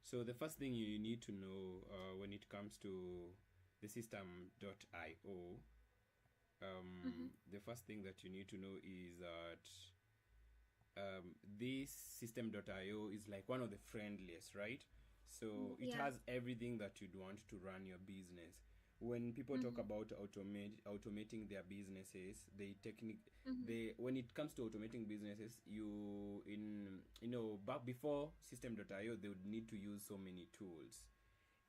So the first thing you need to know when it comes to the system.io, the first thing that you need to know is that this system.io is like one of the friendliest, right? So it has everything that you'd want to run your business. When people talk about automating their businesses, they when it comes to automating businesses, back before system.io, they would need to use so many tools.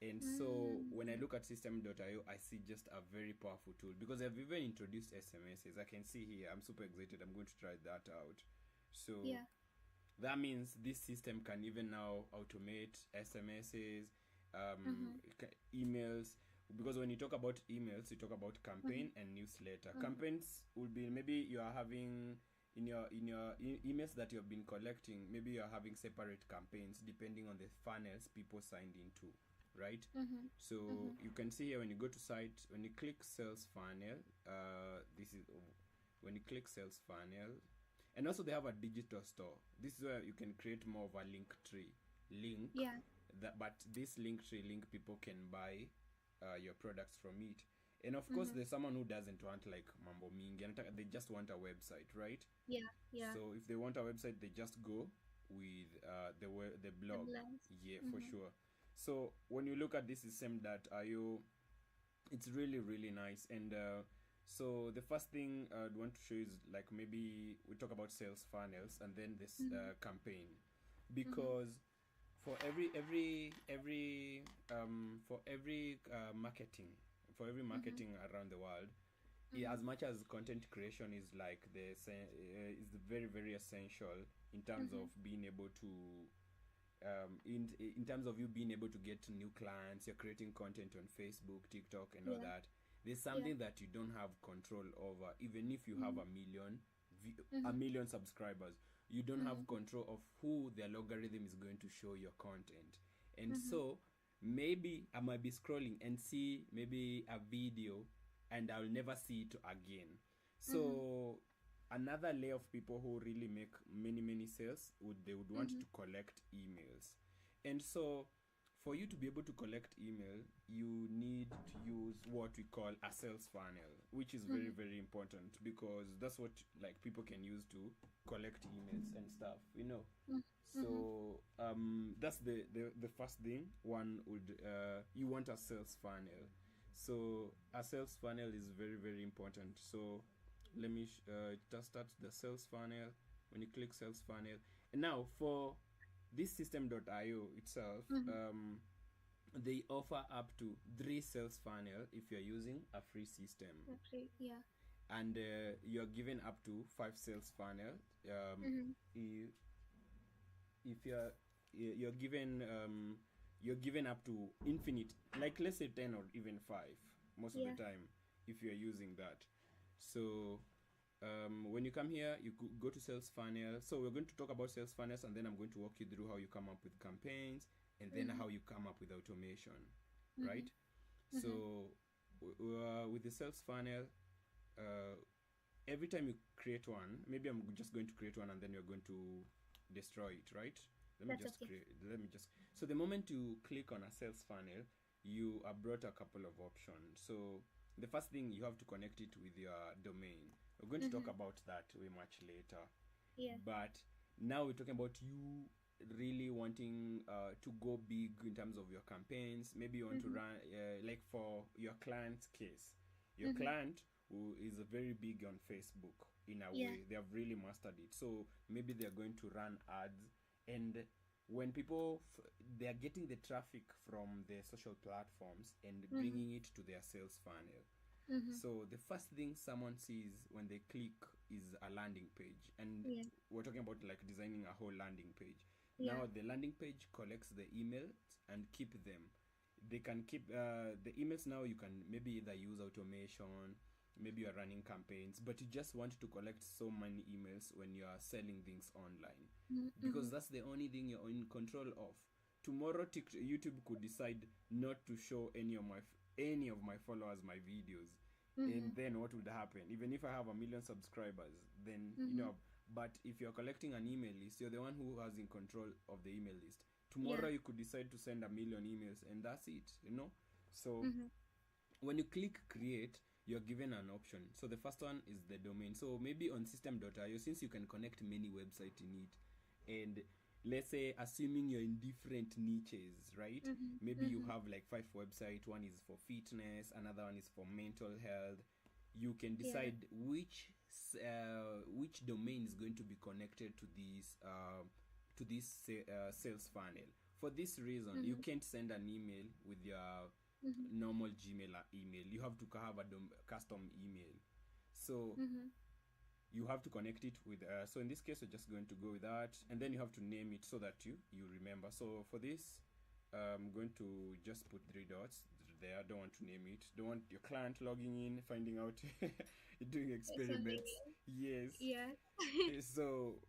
And so when I look at system.io, I see just a very powerful tool because they've even introduced SMSs. I can see here, I'm super excited. I'm going to try that out. So that means this system can even now automate SMSs, emails. Because when you talk about emails, you talk about campaign and newsletter. Campaigns will be maybe you are having in your emails that you have been collecting. Maybe you are having separate campaigns depending on the funnels people signed into, right? So you can see here when you go to site, when you click sales funnel, this is when you click sales funnel, and also they have a digital store. This is where you can create more of a link tree but this link tree link people can buy your products from it. And of course there's someone who doesn't want like mambo mingi, and they just want a website, right? So if they want a website, they just go with the blog. For sure. So when you look at this system.io, it's really, really nice. And so the first thing I'd want to show is like maybe we talk about sales funnels and then this campaign, because for every marketing around the world, as much as content creation is like is very, very essential in terms of being able to in terms of you being able to get new clients. You're creating content on Facebook, TikTok, and all that. There's something that you don't have control over. Even if you have a million subscribers, you don't have control of who their logarithm is going to show your content. And so maybe I might be scrolling and see maybe a video and I'll never see it again. So another layer of people who really make many sales would want to collect emails. And so for you to be able to collect email, you need to use what we call a sales funnel, which is very, very important, because that's what like people can use to collect emails and stuff, So that's the first thing. One would you want a sales funnel. So a sales funnel is very, very important. So let me just start the sales funnel. When you click sales funnel, and now for this system.io itself, they offer up to 3 sales funnel if you're using a free system. And you're given up to 5 sales funnel if you're given up to infinite, like let's say 10 or even 5 most of the time if you're using that. So when you come here, you go to sales funnel. So we're going to talk about sales funnels, and then I'm going to walk you through how you come up with campaigns, and then how you come up with automation, right? So with the sales funnel, every time you create one, maybe I'm just going to create one and then you're going to destroy it, right? So the moment you click on a sales funnel, you are brought a couple of options. So the first thing, you have to connect it with your domain. We're going to talk about that way much later. But now we're talking about you really wanting to go big in terms of your campaigns. Maybe you want to run like for your client's case, your client who is very big on Facebook in a way, they have really mastered it. So maybe they're going to run ads, and when people they're getting the traffic from the social platforms and bringing it to their sales funnel. So the first thing someone sees when they click is a landing page, and we're talking about like designing a whole landing page. Now the landing page collects the emails and keep them. They can keep the emails. Now you can maybe either use automation, maybe you're running campaigns, but you just want to collect so many emails when you are selling things online, because that's the only thing you're in control of. Tomorrow YouTube could decide not to show any of my followers my videos, and then what would happen? Even if I have 1 million subscribers, then but if you're collecting an email list, you're the one who has in control of the email list. Tomorrow Yeah. you could decide to send a million emails, and that's it, you know. So Mm-hmm. when you click create, you're given an option. So the first one is the domain. So maybe on system.io, since you can connect many websites in it, and let's say assuming you're in different niches, right? Mm-hmm. Maybe you Mm-hmm. have like 5 websites. One is for fitness, another one is for mental health. You can Yeah. decide which domain is going to be connected to this sales funnel. For this reason, you Mm-hmm. can't send an email with your Mm-hmm. normal Gmail email. You have to have a custom email. So Mm-hmm. you have to connect it with. So in this case, we're just going to go with that, and then you have to name it so that you remember. So for this, I'm going to just put 3 dots there. I don't want to name it. Don't want your client logging in, finding out you're doing Something experiments. new. Yes. Yeah. So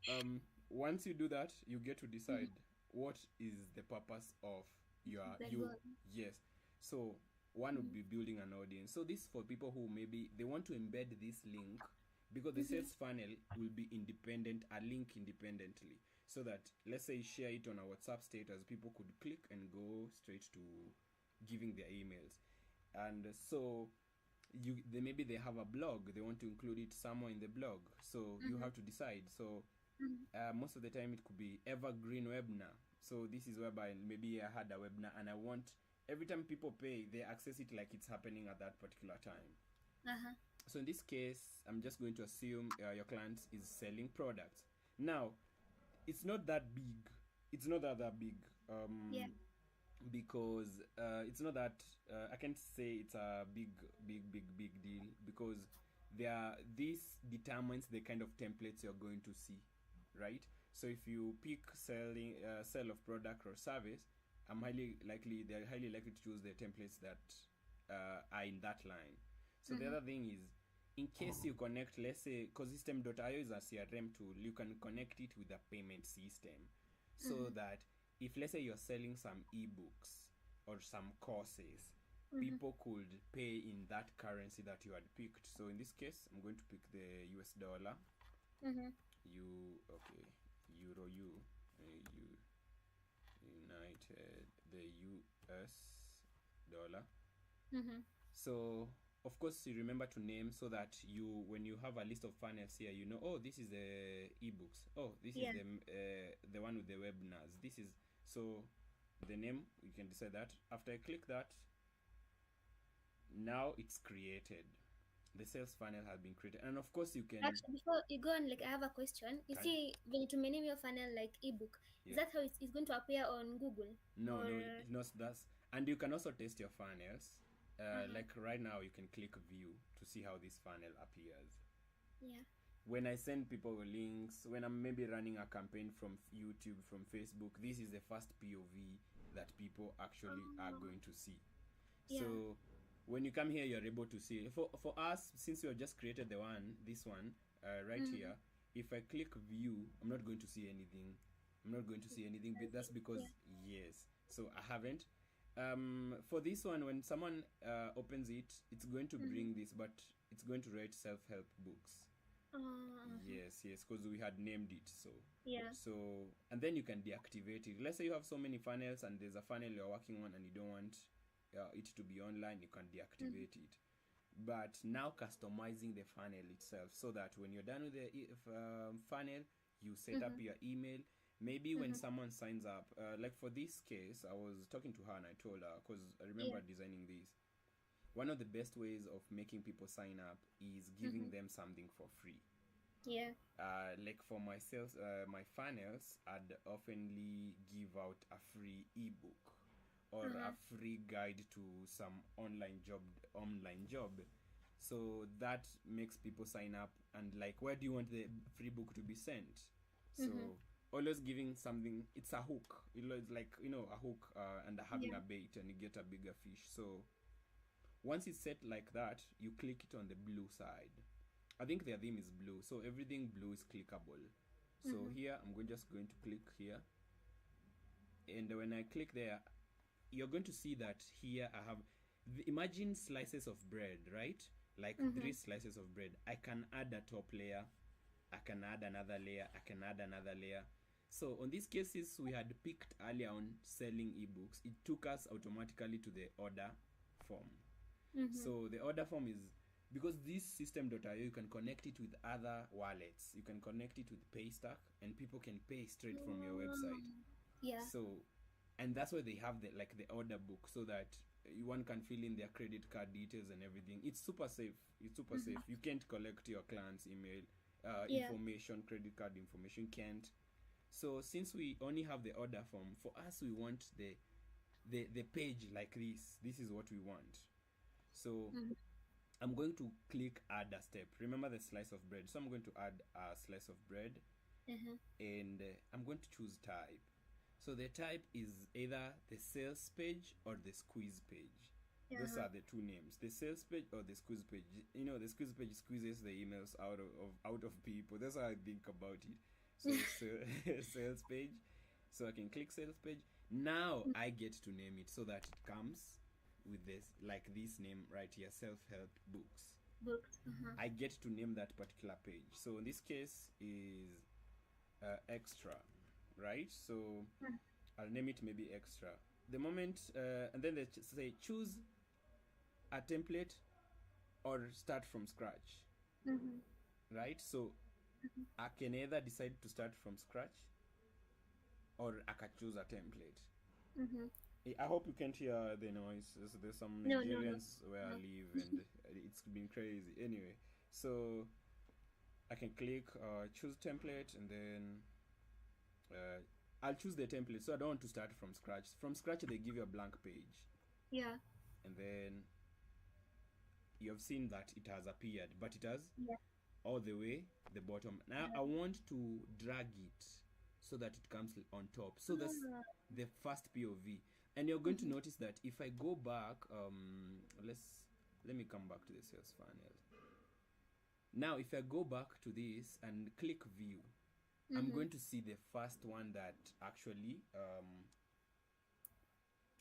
once you do that, you get to decide Mm-hmm. what is the purpose of your The you. goal. Yes. So one would Mm-hmm. be building an audience. So this for people who maybe they want to embed this link, because the Mm-hmm. sales funnel will be independent, a link independently, so that let's say share it on a WhatsApp status, people could click and go straight to giving their emails. And so maybe they have a blog, they want to include it somewhere in the blog, so you Mm-hmm. have to decide. So Mm-hmm. most of the time it could be evergreen webinar. So this is whereby maybe I had a webinar and I want every time people pay, they access it like it's happening at that particular time. Uh-huh. So in this case, I'm just going to assume your client is selling products. Now, it's not that big. It's not that big. Yeah. Because it's not that I can't say it's a big deal, because this determines the kind of templates you're going to see, right? So if you pick sell of product or service, they're highly likely to choose the templates that are in that line. So the Mm-hmm. other thing is, in case you connect, let's say, because system.io is a CRM tool, you can connect it with a payment system, so Mm-hmm. that if let's say you're selling some ebooks or some courses, Mm-hmm. people could pay in that currency that you had picked. So in this case, I'm going to pick the US dollar. Mm-hmm. Okay, euro united, the US dollar. Mm-hmm. So of course you remember to name, so that you, when you have a list of funnels here, you know, oh, this is the ebooks, oh, this is Yeah. the one with the webinars, this is. So the name, you can decide that. After I click that, now it's created. The sales funnel has been created, and of course you can. Actually, before you go on, like I have a question. You Can see, when you name your funnel like ebook, is Yeah. that how it's going to appear on Google? No, Or no, it's not. That's And you can also test your funnels. uh-huh. Like right now, you can click view to see how this funnel appears. Yeah. When I send people links, when I'm maybe running a campaign from YouTube, from Facebook, this is the first POV that people actually are Oh, going to see. yeah. So when you come here, you're able to see. For us, since we have just created this one right Mm-hmm. here, if I click view, I'm not going to see anything. I'm not going to see anything. But that's because Yeah. yes. So I haven't. For this one, when someone opens it, it's going to Mm-hmm. bring this, but it's going to write self-help books. Uh-huh. Yes, because we had named it so. Yeah. So, and then you can deactivate it. Let's say you have so many funnels and there's a funnel you're working on and you don't want it to be online, you can Mm-hmm. deactivate it. But now customizing the funnel itself, so that when you're done with the funnel, you set up Mm-hmm. your email. Maybe when Mm-hmm. someone signs up, like for this case, I was talking to her and I told her, because I Yeah. remember designing this. One of the best ways of making people sign up is Mm-hmm. giving them something for free. Yeah. Like for myself, my funnels, I'd oftenly give out a free ebook or a Uh-huh. free guide to some online job. So that makes people sign up, and like, where do you want the free book to be sent? So Mm-hmm. always giving something. It's a hook. It's like, a hook and having Yeah. a bait, and you get a bigger fish. So once it's set like that, you click it on the blue side. I think their theme is blue, so everything blue is clickable. So Mm-hmm. here I'm just going to click here, and when I click there, you're going to see that here I have imagine slices of bread, right? Like Mm-hmm. 3 slices of bread. I can add a top layer, I can add another layer, I can add another layer. So on these cases we had picked earlier on selling ebooks, it took us automatically to the order form. So the order form is because this system.io, you can connect it with other wallets, you can connect it with Paystack, and people can pay straight from your website. Yeah. So, and that's why they have the like the order book, so that one can fill in their credit card details and everything. It's super safe. It's super safe. You can't collect your client's email Yeah. information, credit card information. Can't. So since we only have the order form, for us we want the page like this. This is what we want. So I'm going to click add a step. Remember the slice of bread. So I'm going to add a slice of bread, and I'm going to choose type. So the type is either the sales page or the squeeze page. Those are the two names: the sales page or the squeeze page. You know, the squeeze page squeezes the emails out of people. That's how I think about it. So sales page. So I can click sales page. Now I get to name it so that it comes with this, like this name right here, self-help books. I get to name that particular page. So in this case is extra, right? So I'll name it maybe extra. The moment and then they say choose a template or start from scratch, right? So I can either decide to start from scratch or I can choose a template. I hope you can't hear the noise. There's some No, Nigerians no. where I live, and it's been crazy. Anyway, so I can click choose template, and then I'll choose the template. So I don't want to start from scratch. From scratch, they give you a blank page. Yeah. And then you have seen that it has appeared, but it has Yeah. all the way the bottom. Now I want to drag it so that it comes on top. So that's the first POV. And you're going to notice that if I go back, let me come back to the sales funnel. Now if I go back to this and click view, I'm going to see the first one that actually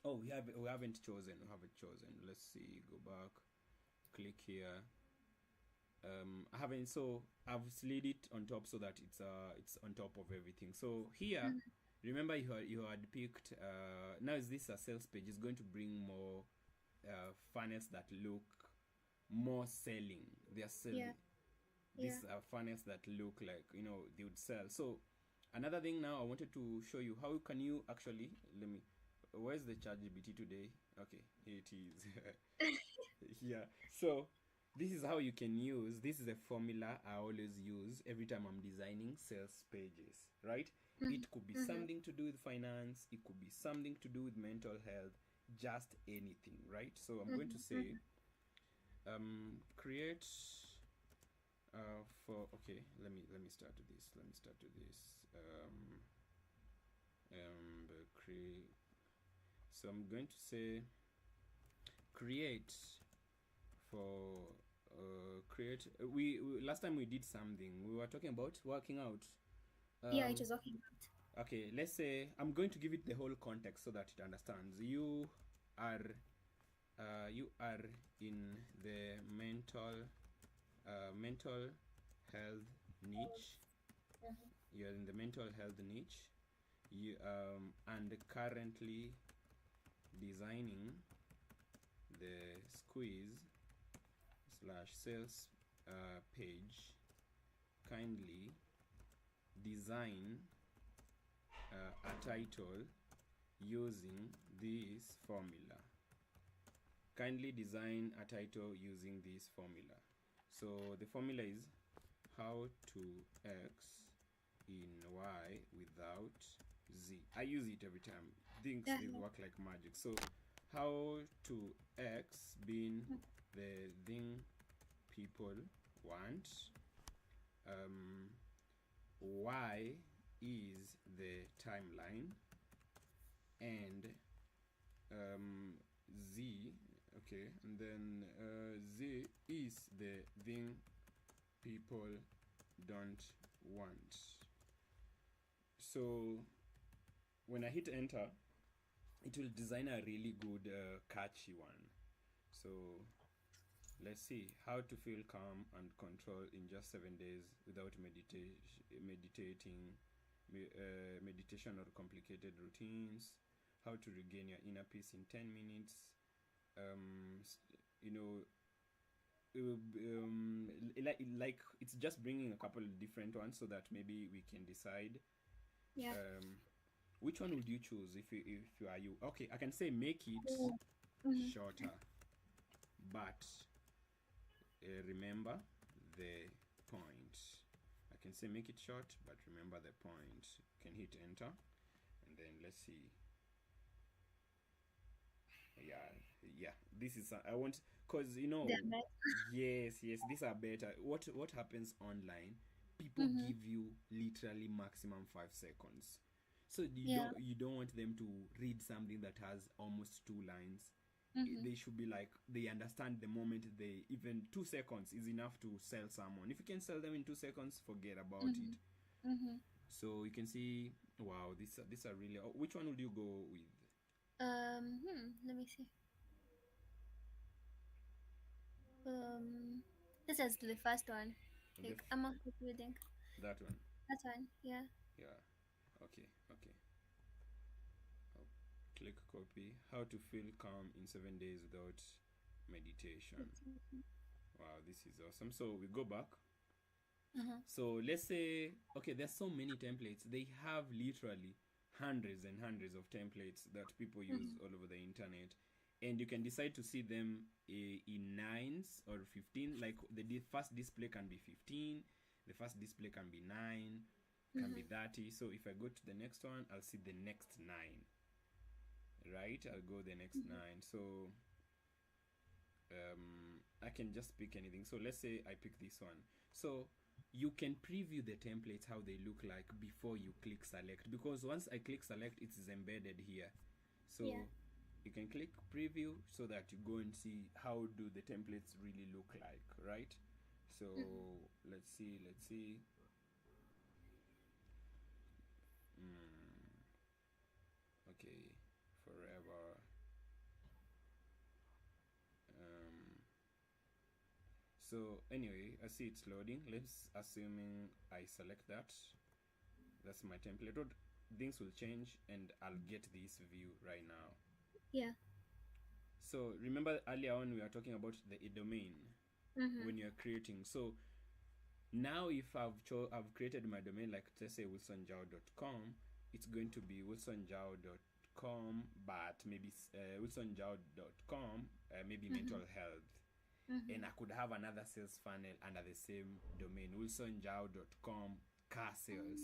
we haven't chosen. Let's see, go back, click here. I haven't, so I've slid it on top so that it's on top of everything. So here, remember you had picked now is this a sales page? It's going to bring more funnels that look more selling. They are selling. These are funnels that look like, you know, they would sell. So another thing now I wanted to show you, how can you actually, where's the ChatGPT today? Okay, here it is. Yeah, so this is how you can use, this is a formula I always use every time I'm designing sales pages, right? It could be something to do with finance, it could be something to do with mental health, just anything, right? So I'm going to say create okay, let me start with this. So I'm going to say create for we last time we did something, we were talking about working out. Yeah, it was working out. Okay, let's say I'm going to give it the whole context so that it understands. You are in the mental health niche. You're in the mental health niche. You and currently designing the squeeze / sales page. Kindly design a title using this formula. Kindly design a title using this formula. So the formula is how to X in Y without Z. I use it every time. Things they work like magic. So how to X being the thing people want. Y is the timeline, and Z, okay, and then Z is the thing people don't want. So when I hit enter, it will design a really good catchy one. So let's see, how to feel calm and control in just 7 days without meditating meditation or complicated routines, how to regain your inner peace in 10 minutes. You know, like it's just bringing a couple of different ones so that maybe we can decide. Yeah. Which one would you choose if you are you? Okay, I can say make it shorter, but remember the point. I can say make it short, but remember the point. You can hit enter, and then let's see. Yeah. This is I want, because yes, these are better. What happens online? People give you literally maximum 5 seconds. So you don't want them to read something that has almost 2 lines. They should be like, they understand the moment they, even 2 seconds is enough to sell someone. If you can sell them in 2 seconds, forget about it. So you can see, wow, these are really. Which one would you go with? Let me see. This is the first one. Like, I'm not reading. That one. That one, yeah. Yeah. Okay. I'll click copy. How to feel calm in 7 days without meditation. Wow, this is awesome. So we go back. So let's say, okay, there's so many templates. They have literally hundreds and hundreds of templates that people use all over the internet, and you can decide to see them in 9s or 15. Like the first display can be 15, the first display can be 9, can be 30. So if I go to the next one, I'll see the next 9, right? I'll go the next 9. So I can just pick anything. So let's say I pick this one. So you can preview the templates, how they look like, before you click select, because once I click select, it's embedded here. So you can click preview so that you go and see how do the templates really look like, right? So let's see. Okay, forever. So anyway, I see it's loading. Let's assuming I select that. That's my template. Things will change and I'll get this view right now. Yeah. So remember earlier on we were talking about the domain when you're creating. So now if I've created my domain, like let's say wilsonjao.com, it's going to be wilsonjao.com, but maybe wilsonjao.com, maybe mental health. And I could have another sales funnel under the same domain, wilsonjao.com car sales.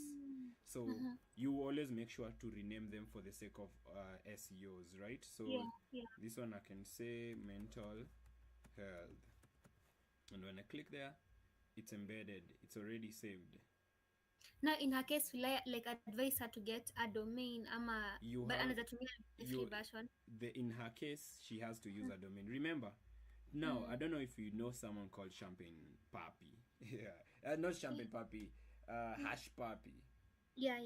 So you always make sure to rename them for the sake of SEOs, right? So this one I can say mental health, and when I click there, it's embedded, it's already saved. Now in her case, will I like advise her to get a domain but another to me the free version? In her case, she has to use a domain. Remember, now I don't know if you know someone called Champagne Papi. Not Champagne Papi, Hash Papi. Yeah.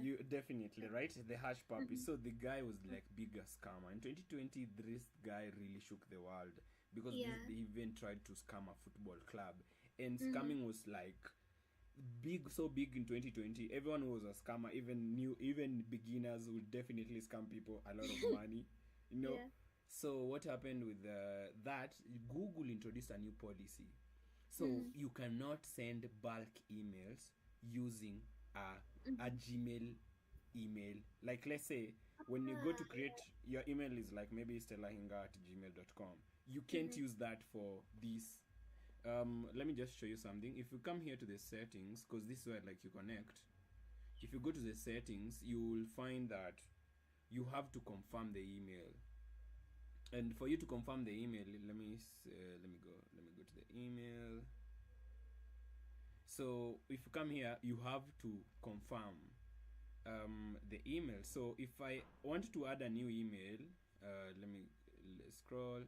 You definitely, right? The Hash Papi. So the guy was like bigger scammer. In 2020, this guy really shook the world because they even tried to scam a football club, and scamming was like so big in 2020. Everyone was a scammer. Even beginners would definitely scam people a lot of money, you know. So what happened with that? Google introduced a new policy. So you cannot send bulk emails using a Gmail email. Like let's say when you go to create your email is like maybe stellahinga@gmail.com. You can't use that for this. Let me just show you something. If you come here to the settings, because this is where like you connect. If you go to the settings, you will find that you have to confirm the email. And for you to confirm the email, let me go to the email. So if you come here, you have to confirm the email. So if I want to add a new email, let's scroll.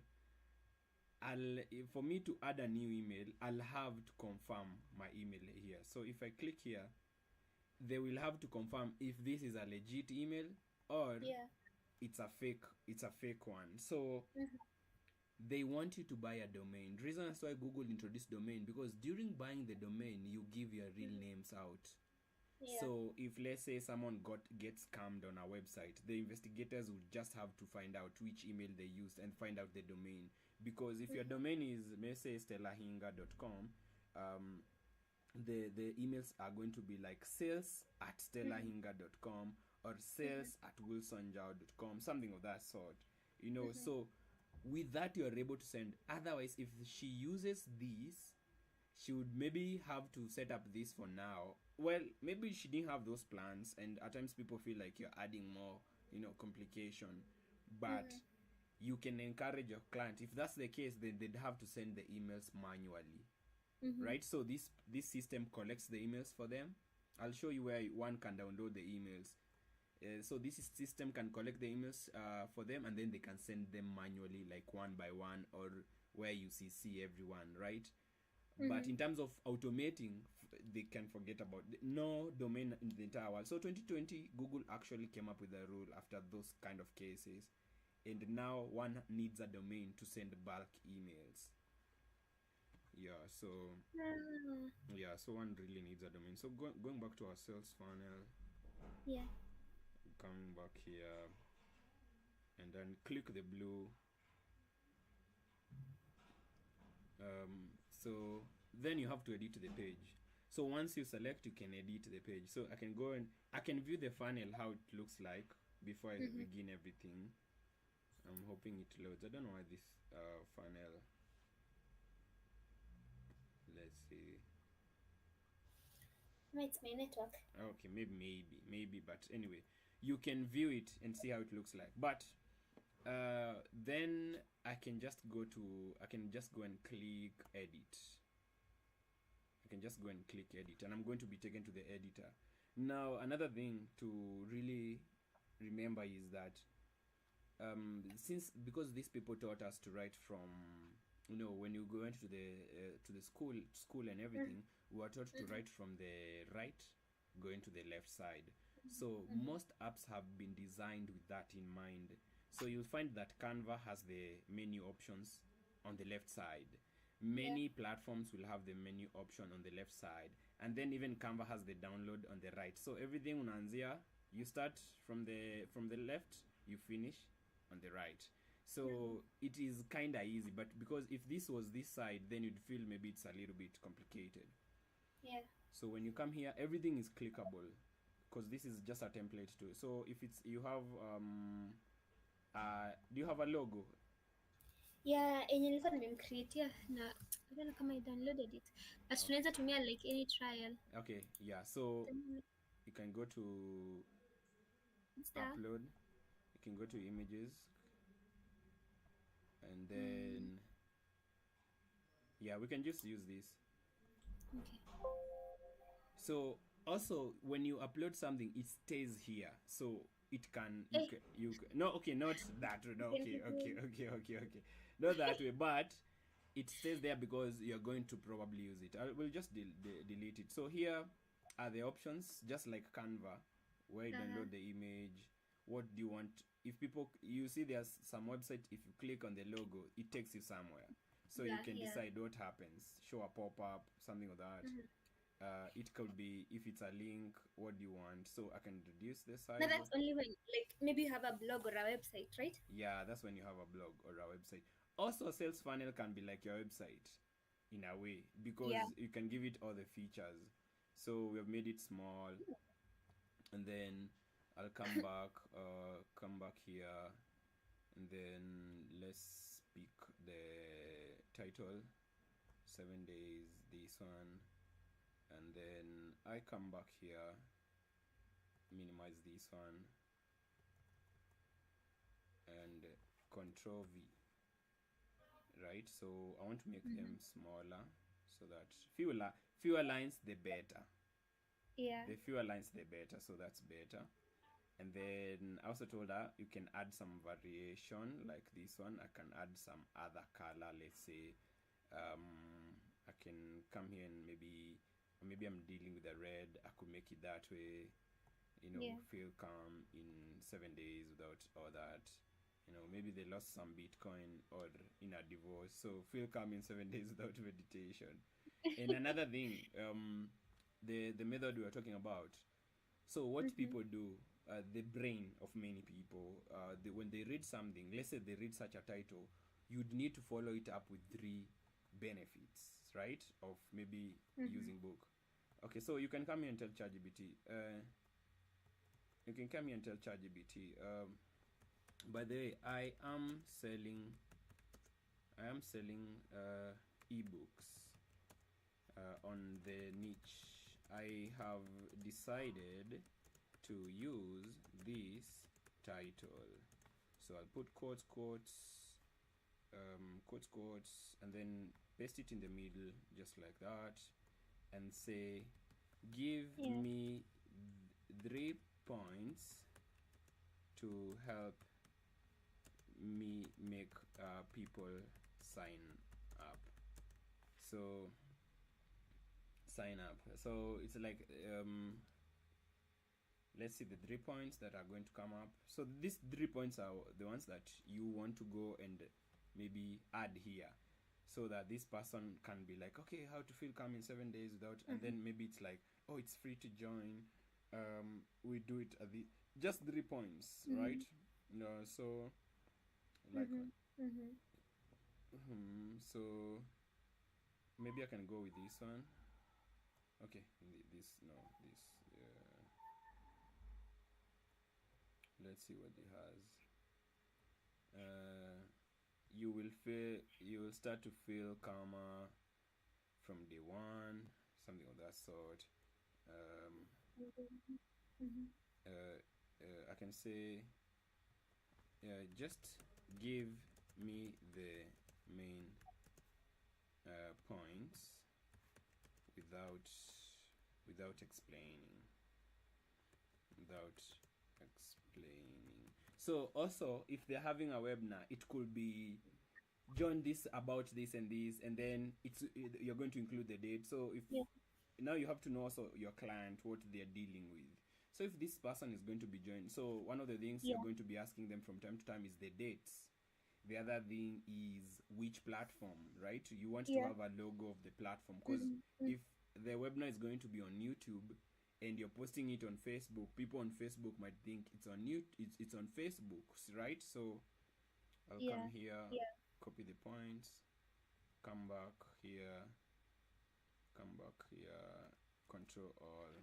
For me to add a new email, I'll have to confirm my email here. So if I click here, they will have to confirm if this is a legit email or it's a fake one. So they want you to buy a domain. The reason that's why Google introduced domain, because during buying the domain, you give your real names out. So if, let's say, someone gets scammed on our website, the investigators would just have to find out which email they used and find out the domain. Because if your domain is, let's say, stellahinga.com, the emails are going to be like sales@stellahinga.com or sales@wilsonjao.com, something of that sort. So with that you're able to send. Otherwise, if she uses these, she would maybe have to set up this for now. Well, maybe she didn't have those plans, and at times people feel like you're adding more, complication. But you can encourage your client. If that's the case, then they'd have to send the emails manually. Right? So this system collects the emails for them. I'll show you where one can download the emails. So this system can collect the emails for them, and then they can send them manually, like one by one, or where you CC everyone, right? But in terms of automating, they can forget about no domain in the entire world. So 2020, Google actually came up with a rule after those kind of cases, and now one needs a domain to send bulk emails. So one really needs a domain. So going back to our sales funnel, coming back here, and then click the blue. So then you have to edit the page. So once you select, you can edit the page. So I can go and I can view the funnel, how it looks like, before I begin everything. I'm hoping it loads. I don't know why this funnel. Let's see. It's my network. Okay, maybe, but anyway, you can view it and see how it looks like. But then I can just go and click edit. And I'm going to be taken to the editor. Now, another thing to really remember is that because these people taught us to write from, when you go into the school and everything, we are taught to write from the right going to the left side. So most apps have been designed with that in mind. So you'll find that Canva has the menu options on the left side. Many platforms will have the menu option on the left side, and then even Canva has the download on the right. So everything unaanzia, you start from the left, you finish on the right. So it is kind of easy, but because if this was this side, then you'd feel maybe it's a little bit complicated. So when you come here, everything is clickable, because this is just a template too. So if it's you have do you have a logo? Yenye nilikuwa nimemcreatea na I don't know kama I downloaded it, but tunaweza tumia like any trial. Okay, so you can go to upload, you can go to images, and then we can just use this. Okay. So also when you upload something, it stays here, so it can not that. No, okay. Not that way, but it stays there because you're going to probably use it. We'll just delete it. So here are the options, just like Canva, where you download the image. What do you want? If you see there's some website, if you click on the logo, it takes you somewhere. So you can decide what happens. Show a pop-up, something like that. It could be, if it's a link, what do you want? So I can reduce the size. But that's only when, like, maybe you have a blog or a website, right? Yeah, that's when you have a blog or a website. Also, a sales funnel can be like your website in a way, because you can give it all the features. So we have made it small, and then I'll come back here, and then let's pick the title, 7 days, this one, and then I come back here, minimize this one, and Control V. Right, so I want to make them smaller, so that fewer lines the better. The fewer lines the better, so that's better. And then I also told her you can add some variation, like this one. I can add some other color. Let's say I can come here and maybe I'm dealing with a red. I could make it that way. Feel calm in 7 days without all that. Maybe they lost some Bitcoin or in a divorce, so feel calm in 7 days without meditation. And another thing, the method we were talking about, So what people do, the brain of many people, when they read something, let's say they read such a title, you'd need to follow it up with three benefits, right? Of maybe using book. Okay, so you can come here and tell ChatGPT. You can come here and tell ChatGPT. By the way, I am selling ebooks on the niche. I have decided to use this title. So I'll put quotes, and then paste it in the middle, just like that, and say, give me 3 points to help me make people sign up. So sign up. So it's like let's see the 3 points that are going to come up. So these 3 points are the ones that you want to go and maybe add here, so that this person can be like, okay, how to feel calm in 7 days without, and then maybe it's like, oh, it's free to join. We do it at the just 3 points, right? No, so like so maybe I can go with this one. Okay, this let's see what it has. You will start to feel calmer from day one, something of that sort. I can say, just give me the main points without explaining. So also, if they're having a webinar, it could be join this about this, and then you're going to include the date. So if now you have to know also your client, what they're dealing with. So if this person is going to be joined, so one of the things you're going to be asking them from time to time is the dates. The other thing is which platform, right? You want to have a logo of the platform, because if the webinar is going to be on YouTube and you're posting it on Facebook, people on Facebook might think it's on it's on Facebook, right? So I'll come here, copy the points, come back here, Control All,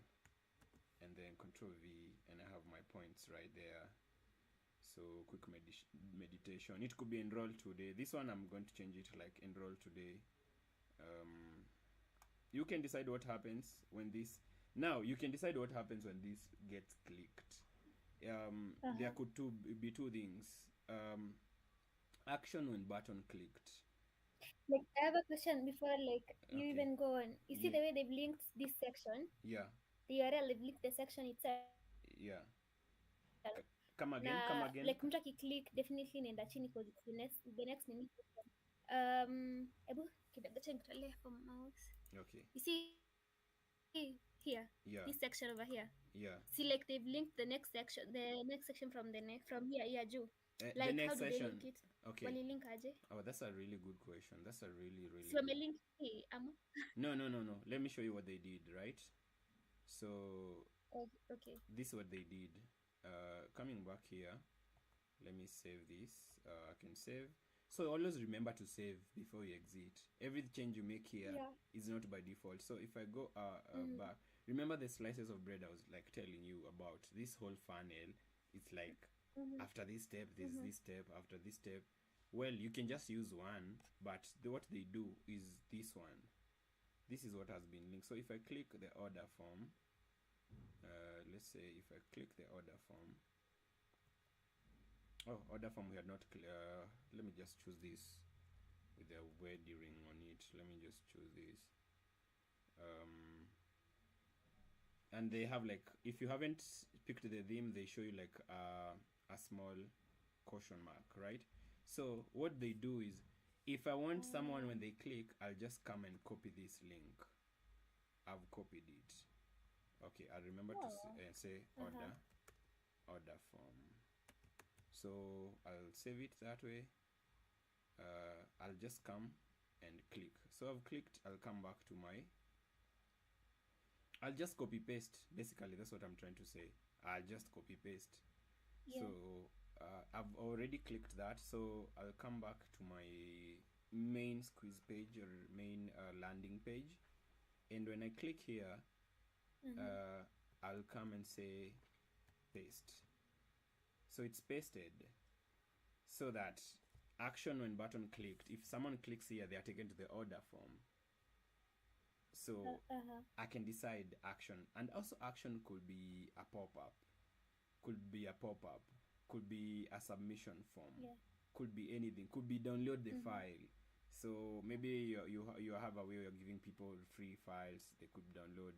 and then Control V, and I have my points right there. So quick meditation. It could be enroll today. This one I'm going to change it like enroll today. You can decide what happens when this. Now you can decide what happens when this gets clicked. There could be two things. Action when button clicked. Like, I have a question before, like, you even go on. You see the way they've linked this section? Yeah. The URL, they've linked the section itself. Yeah. Come again. Like, mtu akiclick definitely nenda chini because it's the next minute. Ebu kidogo cha nitolee for mouse. Okay. You see here, this section over here. Yeah. See, like, they've linked the next section from here juu. Like, the next how do session. they link it? Okay. Walilink aje? Oh, that's a really good question. That's a really So link here, No. Let me show you what they did, right? So okay. This is what they did. Coming back here, let me save this. I can save. So always remember to save before you exit. Every change you make here is not by default. So if I go back, remember the slices of bread I was like telling you about. This whole funnel, it's like after this step, there's this step, after this step. Well, you can just use one, but what they do is this one. This is what has been linked. So if I click the order form, let's say if I click the order form, order form we had not let me just choose this with the wedding on it. Let me just choose this, and they have like, if you haven't picked the theme, they show you like a small caution mark, right? So what they do is, if I want someone, when they click, I'll just come and copy this link. I've copied it. Okay, I'll remember to say order form. So I'll save it that way. I'll just come and click. So I've clicked. I'll come back to my I'll just copy paste. Basically, that's what I'm trying to say. I'll just copy paste. Yeah. So I've already clicked that. So I'll come back to my main squeeze page or main landing page, and when I click here, I'll come and say paste. So it's pasted. So that action when button clicked, if someone clicks here, they are taken to the order form. So I can decide action, and also action could be a pop-up, could be a pop-up, could be a submission form, could be anything, could be download the file. So maybe you have a way you're giving people free files they could download.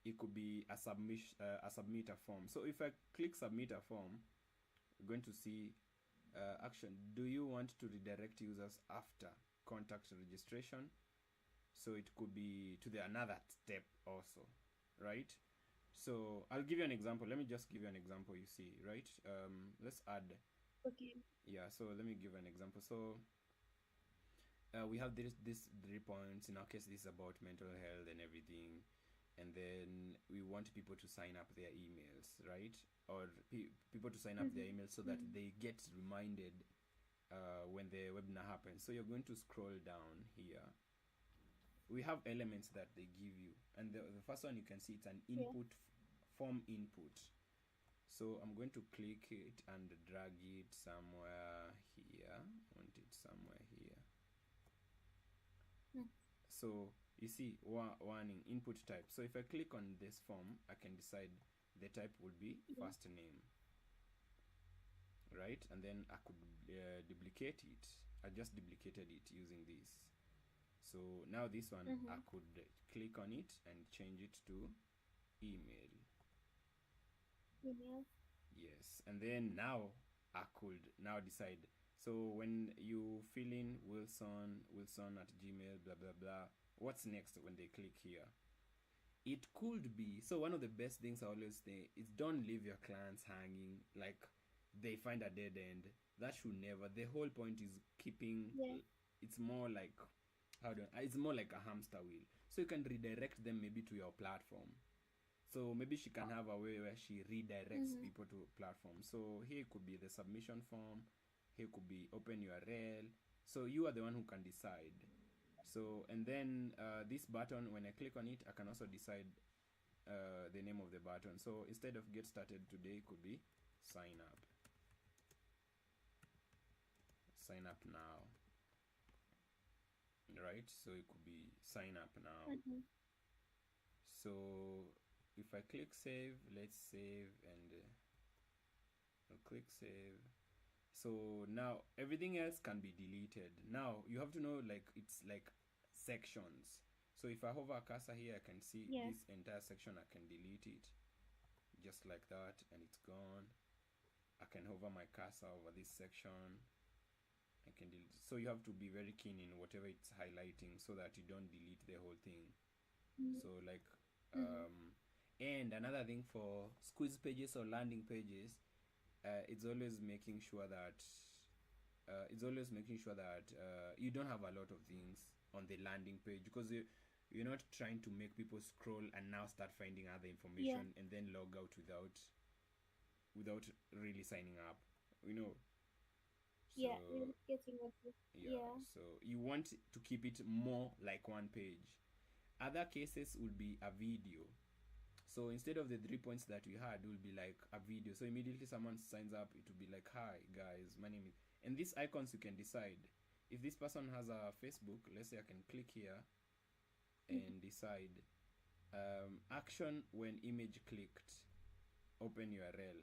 It could be a submit a form. So if I click submit a form, we're going to see action. Do you want to redirect users after contact registration? So it could be to the another step also, right? So I'll give you an example. Let me just give you an example. You see, right? Let's add. Okay. Yeah. So let me give an example. So we have this 3 points. In our case, this is about mental health and everything, and then we want people to sign up their emails, right? Or people to sign up their emails so that they get reminded when the webinar happens. So you're going to scroll down here. We have elements that they give you, and the first one you can see it's an input form input. So I'm going to click it and drag it somewhere here. I want it somewhere here. So you see warning input type. So if I click on this form, I can decide the type will be first name, right? And then I could duplicate it. I just duplicated it using this. So now this one, I could click on it and change it to email. Yes, and then now I could now decide. So when you fill in Wilson at Gmail, blah blah blah, what's next when they click here? It could be, so one of the best things I always say is don't leave your clients hanging like they find a dead end. That should never. The whole point is keeping. It's more like it's more like a hamster wheel. So you can redirect them maybe to your platform. So maybe she can have a way where she redirects people to platform. So here could be the submission form. Here could be open URL. So you are the one who can decide. So and then this button, when I click on it, I can also decide the name of the button. So instead of get started today, it could be sign up. Sign up now. Right, so it could be sign up now. So if I click save, let's save, and I'll click save. So now everything else can be deleted. Now you have to know, like, it's like sections. So if I hover a cursor here, I can see this entire section. I can delete it just like that, and it's gone. I can hover my cursor over this section. I can delete. So you have to be very keen in whatever it's highlighting so that you don't delete the whole thing. So like and another thing for squeeze pages or landing pages, it's always making sure that you don't have a lot of things on the landing page, because you're not trying to make people scroll and now start finding other information and then log out without really signing up, you know. So, getting what so you want to keep it more like one page. Other cases will be a video. So instead of the 3 points that we had, it will be like a video. So immediately someone signs up, it will be like, hi guys, my name is, and these icons you can decide. If this person has a Facebook, let's say I can click here and decide action when image clicked, open URL.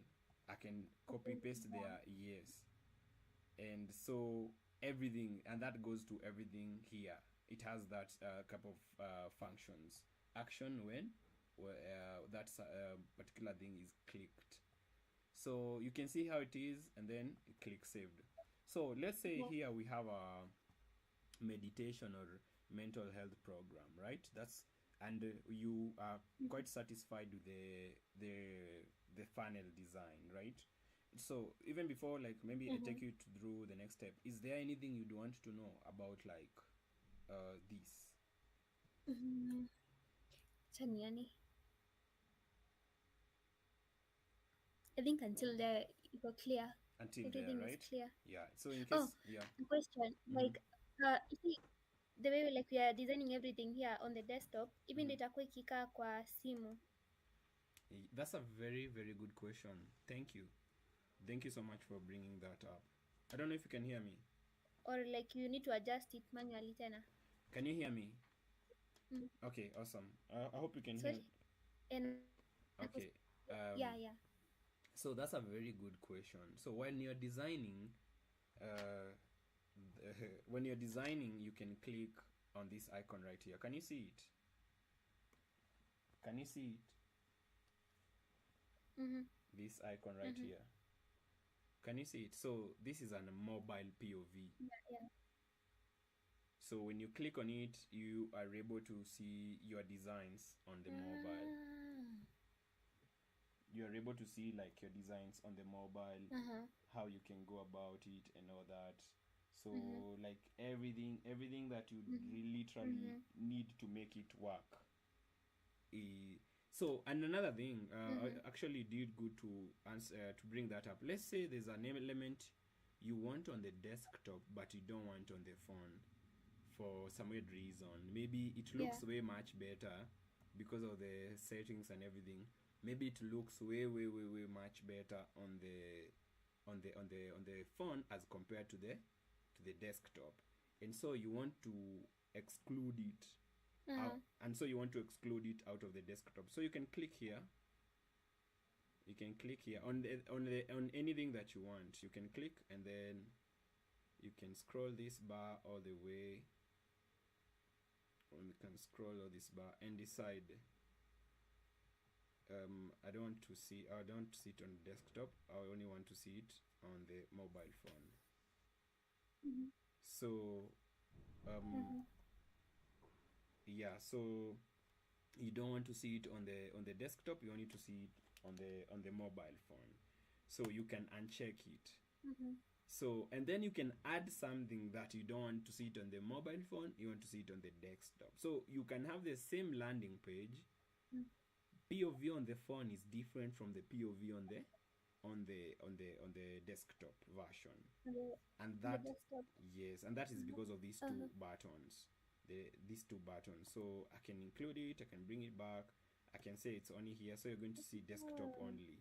I can copy paste there, yes. And so everything, and that goes to everything here. It has that couple of functions. Action when that particular thing is clicked. So you can see how it is, and then click saved. So let's say here we have a meditation or mental health program, right? That's, and you are quite satisfied with the funnel design, right? So even before, like, maybe I take you through the next step, is there anything you'd want to know about, like, this? Chaniani. I think until there you got clear. until there, Everything is right? clear. Yeah. So in Oh, case, yeah. a question. Mm-hmm. Like, you see, the way like we are designing everything here on the desktop, even Mm-hmm. itakuwa ikikaa kwa simu. That's a very, very good question. Thank you. Thank you so much for bringing that up. I don't know if you can hear me. Or like you need to adjust it manually tena. Can you hear me? Mm. Okay, awesome. I hope you can hear. Sorry? And Okay. yeah, yeah. So that's a very good question. So when you're designing, when you're designing, you can click on this icon right here. Can you see it? Can you see it? Mm-hmm. This icon right Mm-hmm. here. Can you see it? So this is a mobile POV. Yeah, yeah. So when you click on it, you are able to see your designs on the mobile. Ah. You're able to see like your designs on the mobile, Uh-huh. how you can go about it and all that. So Mm-hmm. like everything that you Mm-hmm. literally Mm-hmm. need to make it work. So and another thing, Mm-hmm. I actually did good to answer to bring that up. Let's say there's an element you want on the desktop but you don't want on the phone for some weird reason. Maybe it Yeah. looks way much better because of the settings and everything. Maybe it looks way much better on the phone as compared to the desktop. And so you want to exclude it out, Uh-huh. and so you want to exclude it out of the desktop. So you can click here. You can click here on anything that you want. You can click and then you can scroll this bar all the way, or you can scroll all this bar and decide I don't want to see I don't see it on the desktop. I only want to see it on the mobile phone. Mm-hmm. So Mm-hmm. yeah, so you don't want to see it on the desktop, you want to see it on the mobile phone, so you can uncheck it. Mm-hmm. So and then you can add something that you don't want to see it on the mobile phone, you want to see it on the desktop. So you can have the same landing page. POV on the phone is different from the POV on the desktop version. And The that, desktop. yes, and that is Uh-huh. because of these two Uh-huh. buttons. These two buttons. So I can include it, I can bring it back, I can say it's only here, so you're going to see desktop Oh. only.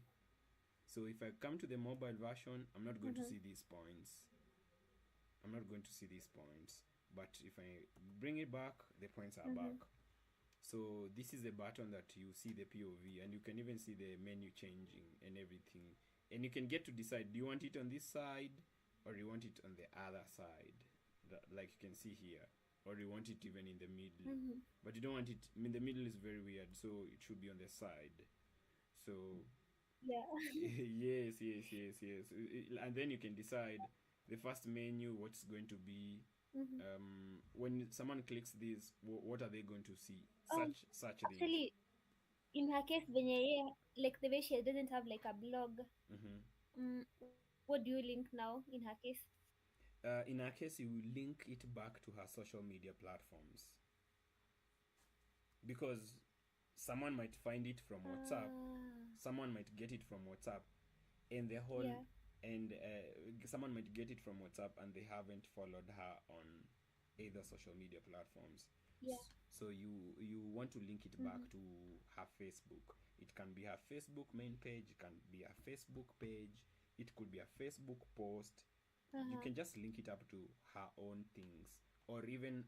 So if I come to the mobile version, I'm not going to Mm-hmm. see these points. I'm not going to see these points. But if I bring it back, the points are Mm-hmm. back. So this is the button that you see the POV, and you can even see the menu changing and everything. And you can get to decide, do you want it on this side or you want it on the other side, like you can see here, or you want it even in the middle. Mm-hmm. But you don't want it, I mean, the middle is very weird, so it should be on the side. So Yeah. yes. And then you can decide the first menu, what's going to be. Mm-hmm. When someone clicks this, what are they going to see? Um, Such things. actually, in her case, venye like the way she doesn't have like a blog. Mm-hmm. What do you link now in her case? In our case, you will link it back to her social media platforms, because someone might find it from WhatsApp, Ah. someone might get it from WhatsApp, and the whole Yeah. and someone might get it from WhatsApp and they haven't followed her on either social media platforms. Yeah. So you want to link it back Mm-hmm. to her Facebook. It can be her Facebook main page, it can be a Facebook page, it could be a Facebook post. You Uh-huh. can just link it up to her own things, or even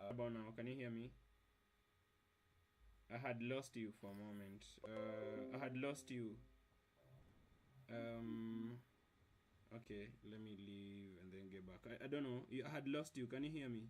about now. Can you hear me? I had lost you for a moment. I had lost you. Um. Okay, let me leave and then get back. I don't know. I had lost you. Can you hear me?